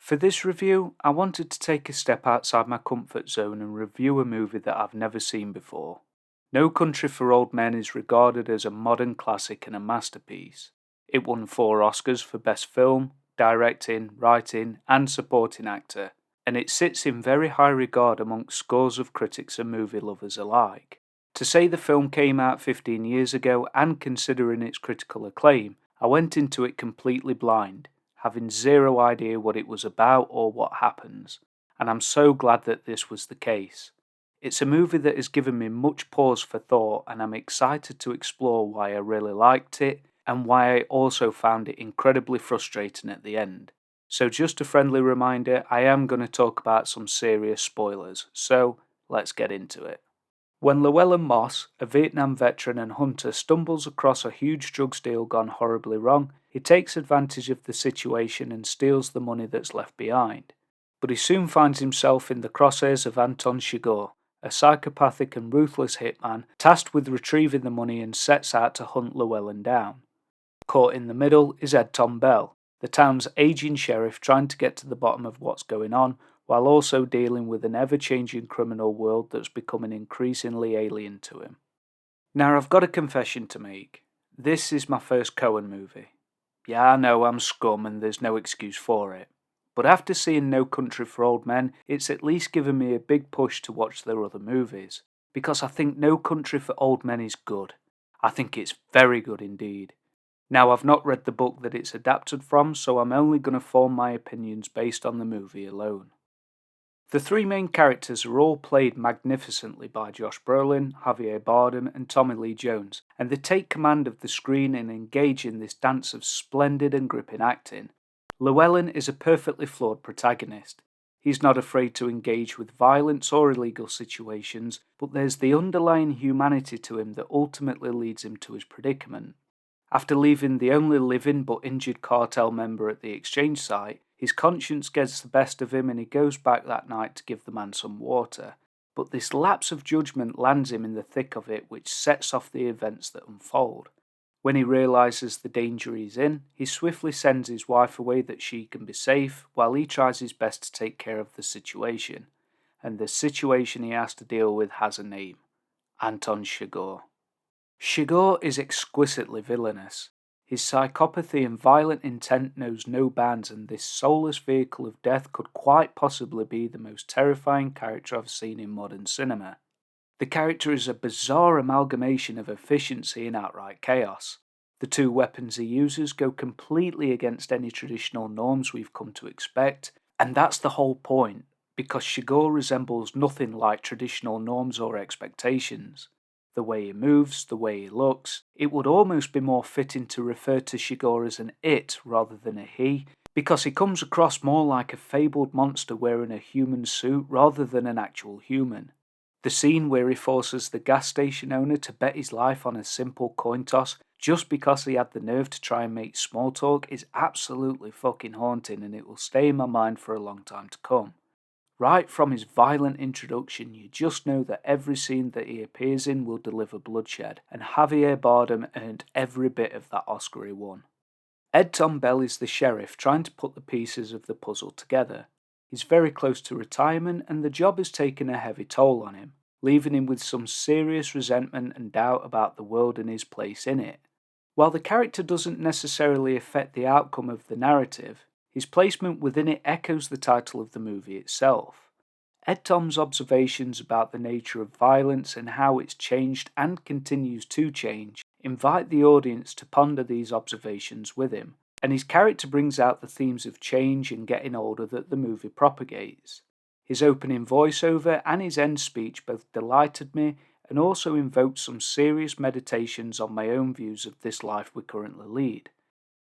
For this review, I wanted to take a step outside my comfort zone and review a movie that I've never seen before. No Country for Old Men is regarded as a modern classic and a masterpiece. It won 4 Oscars for Best Film, Directing, Writing, and Supporting Actor, and it sits in very high regard amongst scores of critics and movie lovers alike. To say the film came out 15 years ago, and considering its critical acclaim, I went into it completely blind, having zero idea what it was about or what happens, and I'm so glad that this was the case. It's a movie that has given me much pause for thought, and I'm excited to explore why I really liked it and why I also found it incredibly frustrating at the end. So just a friendly reminder, I am going to talk about some serious spoilers, so let's get into it. When Llewellyn Moss, a Vietnam veteran and hunter, stumbles across a huge drugs deal gone horribly wrong, he takes advantage of the situation and steals the money that's left behind. But he soon finds himself in the crosshairs of Anton, a psychopathic and ruthless hitman tasked with retrieving the money, and sets out to hunt Llewellyn down. Caught in the middle is Anton, the town's aging sheriff, trying to get to the bottom of what's going on, while also dealing with an ever-changing criminal world that's becoming increasingly alien to him. Now I've got a confession to make. This is my first Coen movie. Yeah, I know I'm scum and there's no excuse for it. But after seeing No Country for Old Men, it's at least given me a big push to watch their other movies, because I think No Country for Old Men is good. I think it's very good indeed. Now I've not read the book that it's adapted from, so I'm only going to form my opinions based on the movie alone. The 3 main characters are all played magnificently by Josh Brolin, Javier Bardem and Tommy Lee Jones, and they take command of the screen and engage in this dance of splendid and gripping acting. Llewellyn is a perfectly flawed protagonist. He's not afraid to engage with violence or illegal situations, but there's the underlying humanity to him that ultimately leads him to his predicament. After leaving the only living but injured cartel member at the exchange site, his conscience gets the best of him and he goes back that night to give the man some water. But this lapse of judgment lands him in the thick of it, which sets off the events that unfold. When he realises the danger he's in, he swiftly sends his wife away that she can be safe, while he tries his best to take care of the situation. And the situation he has to deal with has a name: Anton Chigurh. Chigurh is exquisitely villainous. His psychopathy and violent intent knows no bounds, and this soulless vehicle of death could quite possibly be the most terrifying character I've seen in modern cinema. The character is a bizarre amalgamation of efficiency and outright chaos. The 2 weapons he uses go completely against any traditional norms we've come to expect, and that's the whole point, because Chigurh resembles nothing like traditional norms or expectations. The way he moves, the way he looks, it would almost be more fitting to refer to Chigurh as an it rather than a he, because he comes across more like a fabled monster wearing a human suit rather than an actual human. The scene where he forces the gas station owner to bet his life on a simple coin toss just because he had the nerve to try and make small talk is absolutely fucking haunting, and it will stay in my mind for a long time to come. Right from his violent introduction, you just know that every scene that he appears in will deliver bloodshed, and Javier Bardem earned every bit of that Oscar he won. Anton is the sheriff trying to put the pieces of the puzzle together. He's very close to retirement, and the job has taken a heavy toll on him, leaving him with some serious resentment and doubt about the world and his place in it. While the character doesn't necessarily affect the outcome of the narrative, his placement within it echoes the title of the movie itself. Anton's observations about the nature of violence and how it's changed and continues to change invite the audience to ponder these observations with him, and his character brings out the themes of change and getting older that the movie propagates. His opening voiceover and his end speech both delighted me and also invoked some serious meditations on my own views of this life we currently lead.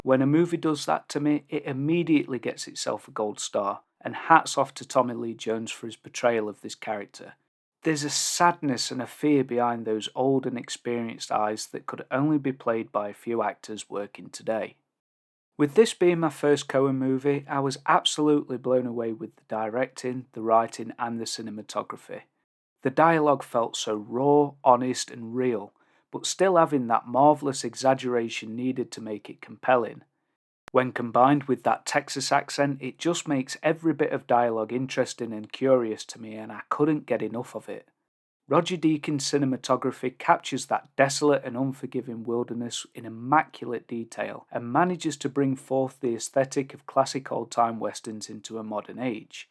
When a movie does that to me, it immediately gets itself a gold star, and hats off to Tommy Lee Jones for his portrayal of this character. There's a sadness and a fear behind those old and experienced eyes that could only be played by a few actors working today. With this being my first Coen movie, I was absolutely blown away with the directing, the writing and the cinematography. The dialogue felt so raw, honest and real, but still having that marvellous exaggeration needed to make it compelling. When combined with that Texas accent, it just makes every bit of dialogue interesting and curious to me, and I couldn't get enough of it. Roger Deakins' cinematography captures that desolate and unforgiving wilderness in immaculate detail and manages to bring forth the aesthetic of classic old-time westerns into a modern age.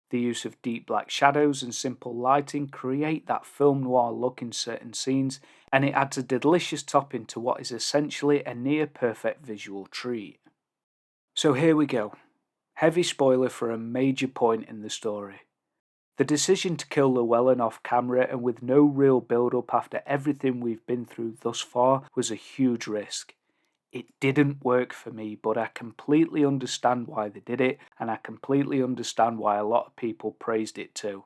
The use of deep black shadows and simple lighting create that film noir look in certain scenes, and it adds a delicious topping to what is essentially a near-perfect visual treat. So here we go. Heavy spoiler for a major point in the story. The decision to kill Llewellyn off camera and with no real build-up after everything we've been through thus far was a huge risk. It didn't work for me, but I completely understand why they did it, and I completely understand why a lot of people praised it too.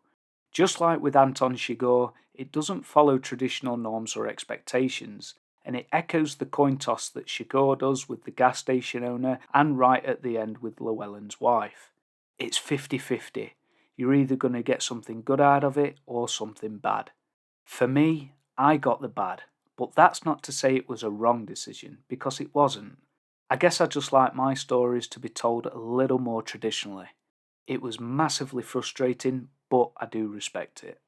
Just like with Anton Chigurh, it doesn't follow traditional norms or expectations, and it echoes the coin toss that Chigurh does with the gas station owner and right at the end with Llewellyn's wife. It's 50-50. You're either going to get something good out of it or something bad. For me, I got the bad, but that's not to say it was a wrong decision, because it wasn't. I guess I just like my stories to be told a little more traditionally. It was massively frustrating, but I do respect it.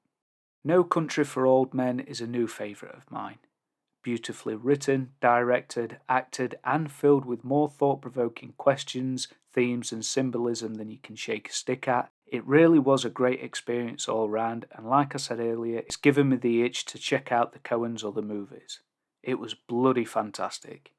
No Country for Old Men is a new favourite of mine. Beautifully written, directed, acted, and filled with more thought-provoking questions, themes, and symbolism than you can shake a stick at, it really was a great experience all round, and like I said earlier, it's given me the itch to check out the Coens' other movies. It was bloody fantastic.